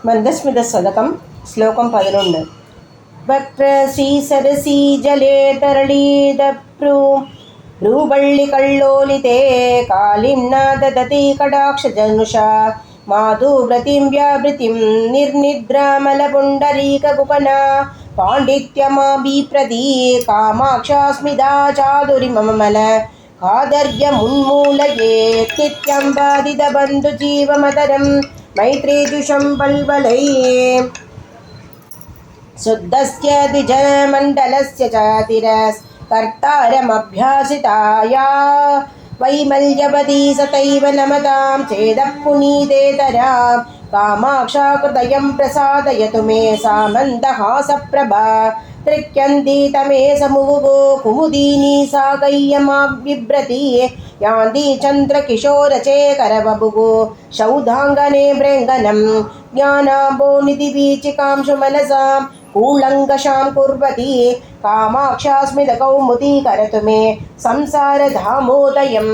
मन्दस्मितशतकं श्लोकं 11 वक्रश्रीसरसी जले तरलीदभ्रूवल्लिकल्लोलिते कालिम्ना ददति कटाक्षजनुषा माधुव्रतिं व्यावृतिं निर्निद्रामलपुण्डरीकगुपना पाण्डित्यमाभिप्रदी कामाक्षास्मिदा चादुरिममल कादर्यमुन्मूलयेत् नित्यं बाधितबन्धुजीवमतरं मैत्रीजुषं पल्वलये शुद्धस्य द्विजमण्डलस्य च तिरस्कर्तारमभ्यासिताया वैमल्यवती सतैव नमतां चेदः पुनीतेतरां कामाक्षा कृतयं प्रसादयतु मे सा मन्दहासप्रभा त्रिक्यन्ती तमे समुगो कुमुदीनी सा गय्यमाबिभ्रति यान्ति चन्द्रकिशोरचेकरवबुगो शौधाङ्गने भृङ्गनं ज्ञानाम्बोनिधिवीचिकांशु मनसां कूलङ्कषां कुर्वती कामाक्षास्मितकौमुदी करतु मे संसारधामोदयं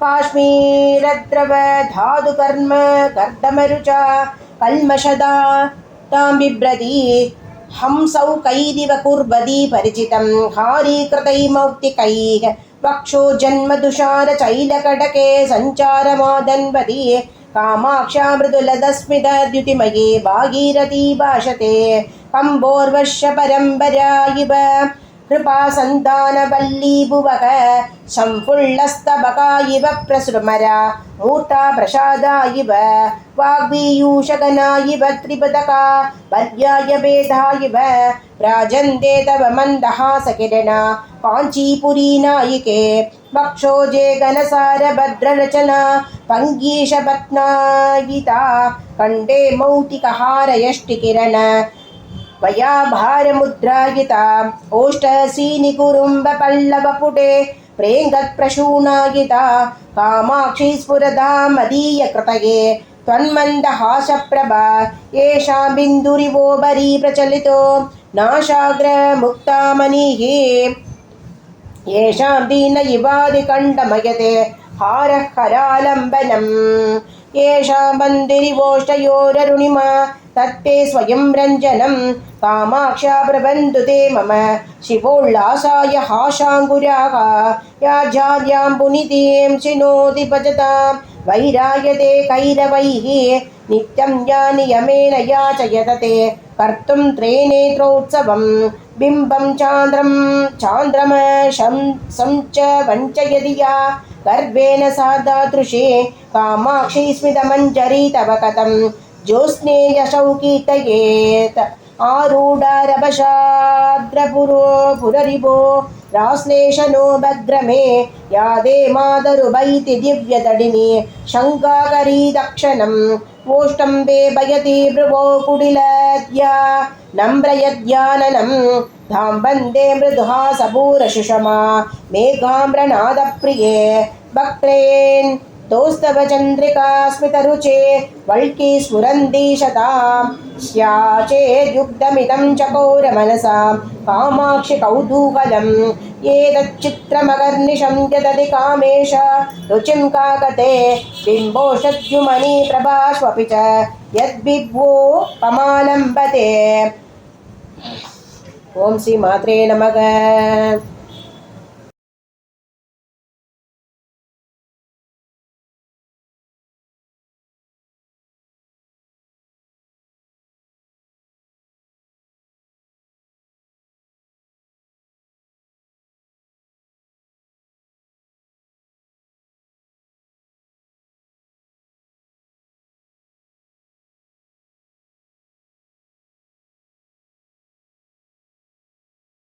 काश्मीरद्रवधातुकर्म कर्दमरुचा कल्मषदा तां बिभ्रति हंसौकैरिव कुर्वती परिचितं हारीकृतैर्मौक्तिकैः वक्षो जन्मदुषारचैलकटके सञ्चारमादन्वती कामाक्षा मृदुलदस्मितद्युतिमयी भागीरथी भाषते कम्बोर्वर्ष परम्परा इव कृपासन्तानवल्लीभुवः शम्फुल्लस्तबका इव प्रसृमरा मूर्ता प्रसादा इव वाग्वीयूषगना इव त्रिपदका पर्याय भेदा इव राजन्ते तव मन्दहासकिरणा काञ्चीपुरी नायिके वक्षोजे घनसारभद्ररचना पङ्गीशपत्नायिता कण्ठे मौक्तिकहारयष्टिकिरण वयाभारमुद्रायिता ओष्ठसीनिकुरुम्बपल्लवपुटे प्रेङ्गत्प्रशूनायिता कामाक्षी स्फुरदा मदीयकृतये त्वन्मन्दहासप्रभा येषा बिन्दुरिवोबरी प्रचलितो नाशाग्रमुक्तामणिः येषां दीन इवादिकण्डमयते हारः हरालम्बनम् येषां बन्दिरिवोष्ठयोररुणिमा तत्ते स्वयं रञ्जनं कामाक्षा प्रबन्धु ते मम शिवोल्लासाय हाशाङ्कुराः याज्याद्यां पुनितीं चिनोति भजतां वैरायते कैरवैः नित्यं या नियमेन याचयत ते कर्तुं त्रेनेत्रोत्सवं बिम्बं चान्द्रमशं च वञ्चयति या गर्वेण सादातृषे कामाक्षी स्मितमञ्जरी तव कथं ज्योत्स्ने यशौ कीर्तयेत् आरूढारभशाद्रपुरो पुररिभो राश्लेषणो भद्रमे यादे मातरुभैति दिव्यतडिनी शङ्काकरी दक्षिणम् ओष्टम्बे भयति भ्रुवो कुटिलद्या नम्रयद्याननं धां वन्दे मृदुहासपूरसुषमा मेघाम्रनादप्रिये वक्त्रेन् दोस्तव चन्द्रिका स्मितरुचे वल्की स्फुरन्ती शतां स्याचेद्युक्तमिदं चकोरमनसां कामाक्षि कौतूहलम् एतच्चित्रमगर्निशं यदधि कामेश रुचिं काकते बिम्बोषद्युमणि प्रभास्वपि च यद्विभ्वो कमालम्बते। ओम श्री मात्रे नमः।